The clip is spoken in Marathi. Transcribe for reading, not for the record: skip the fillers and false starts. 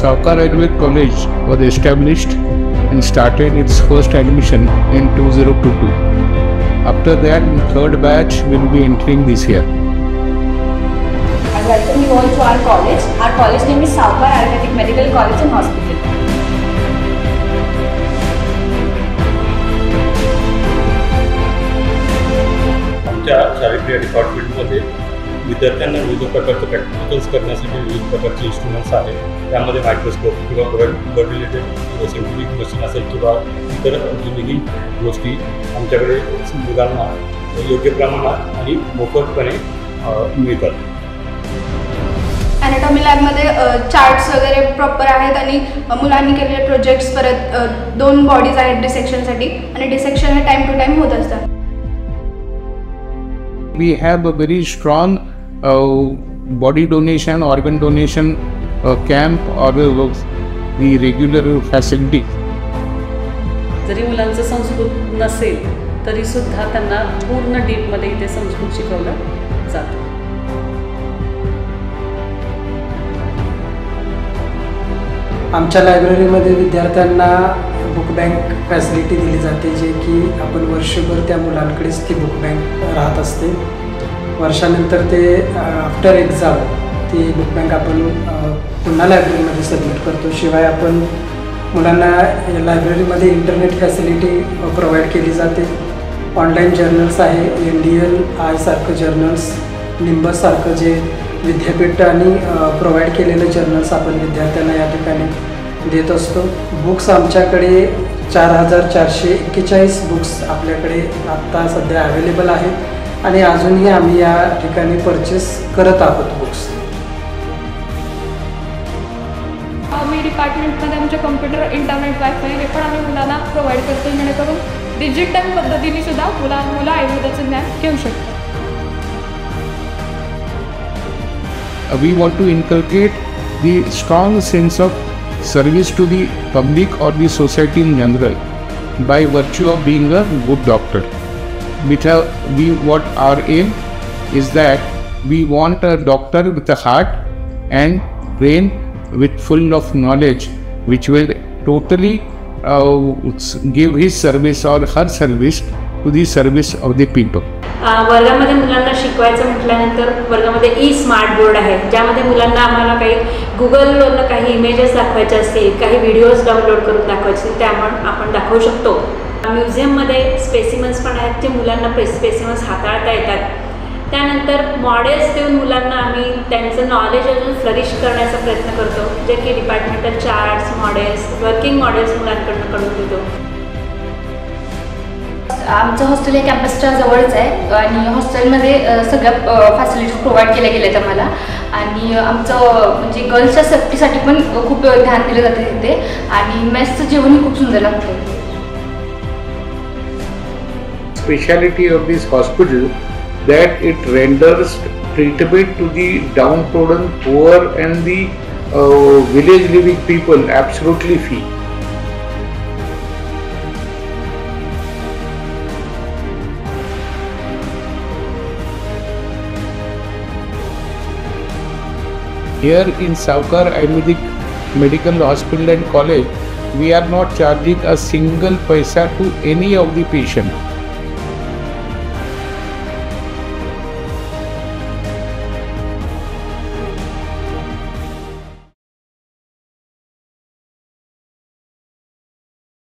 Saukar Ayurved College was established and started its first admission in 2022. After that, the third batch will be entering this year. I welcome you all to our college. Our college name is Saukar Ayurvedic Medical College and Hospital. आमच्या शारीरिक डिपार्टमेंटमध्ये विद्यार्थ्यांना विविध प्रकारचे प्रॅक्टिकल्स करण्यासाठी विविध प्रकारचे इन्स्ट्रुमेंट्स आहेत. त्यामध्ये मायक्रोस्कोप किंवा ब्लड रिलेटेड सायंटिफिक मशीन असेल किंवा इतर अजूनही गोष्टी आमच्याकडे मुलांना योग्य प्रमाणात आणि मोफतपणे मिळतात. ॲनाटॉमी लॅबमध्ये चार्ट्स वगैरे प्रॉपर आहेत आणि मुलांनी केलेले प्रोजेक्ट्स परत 2 बॉडीज आहेत डिसेक्शनसाठी आणि डिसेक्शन हे टाईम टू टाईम होत असतात. We have a very strong body donation, organ donation camp or the regular facility. जरी मुलांचं संस्कृत नसेल तरी सुद्धा त्यांना पूर्ण डीपमध्ये इथे संस्कृत शिकवलं जातं. आमच्या लायब्ररीमध्ये विद्यार्थ्यांना बुक बँक फॅसिलिटी दिली जाते, जे की आपण वर्षभर त्या मुलांकडेच ती बुक बँक राहत असते. वर्षानंतर ते आफ्टर एक्झाम ती बुक बँक आपण पुन्हा लायब्ररीमध्ये सबमिट करतो. शिवाय आपण मुलांना लायब्ररीमध्ये इंटरनेट फॅसिलिटी प्रोव्हाइड केली जाते. ऑनलाईन जर्नल्स आहे, NDL सारखं जर्नल्स, निंबससारखं जे विद्यापीठाने प्रोव्हाइड केलेले जर्नल्स आपण विद्यार्थ्यांना या ठिकाणी देत असतो. बुक्स आमच्याकडे 4441 बुक्स आपल्याकडे आत्ता सध्या अवेलेबल आहेत आणि अजूनही आम्ही या ठिकाणी परचेस करत आहोत बुक्स. मी डिपार्टमेंटमध्ये आमच्या कम्प्युटर, इंटरनेट, वायफाय हे पण आम्ही मुलांना प्रोव्हाइड करतो, जेणेकरून डिजिटल पद्धतीने सुद्धा मुलं आयुर्वेदाचं ज्ञान घेऊ शकतात. We want to inculcate the strong sense of service to the public or the society in general by virtue of being a good doctor. What our aim is that we want a doctor with a heart and brain with full of knowledge, which will totally give his service or her service to the service of the people. वर्गामध्ये मुलांना शिकवायचं म्हटल्यानंतर वर्गामध्ये स्मार्ट बोर्ड आहे, ज्यामध्ये मुलांना आम्हाला काही गुगलवरनं काही इमेजेस दाखवायचे असतील, काही व्हिडिओज डाउनलोड करून दाखवायचे असतील, त्यामुळे आपण दाखवू शकतो. म्युझियममध्ये स्पेसिमन्स पण आहेत, जे मुलांना स्पेसिमन्स हाताळता येतात. त्यानंतर मॉडेल्स देऊन मुलांना आम्ही त्यांचं नॉलेज अजून फ्लरिश करण्याचा प्रयत्न करतो, जे की departmental charts, models, working models मुलांकडून करून देतो. आमचं हॉस्टेल हे कॅम्पसच्या जवळच आहे आणि हॉस्टेलमध्ये सगळ्या फॅसिलिटीज प्रोव्हाइड केल्या गेल्या आहेत आम्हाला. आणि आमचं म्हणजे गर्ल्सच्या सेफ्टीसाठी पण खूप ध्यान दिलं जातं तिथे आणि मेसचं जेवणही खूप सुंदर लागतं. Speciality of this hospital that it renders treatment to the downtrodden, poor and the village living people absolutely free. Here in Saukar Ayurvedic Medical Hospital and College, we are not charging a single paisa to any of the patient.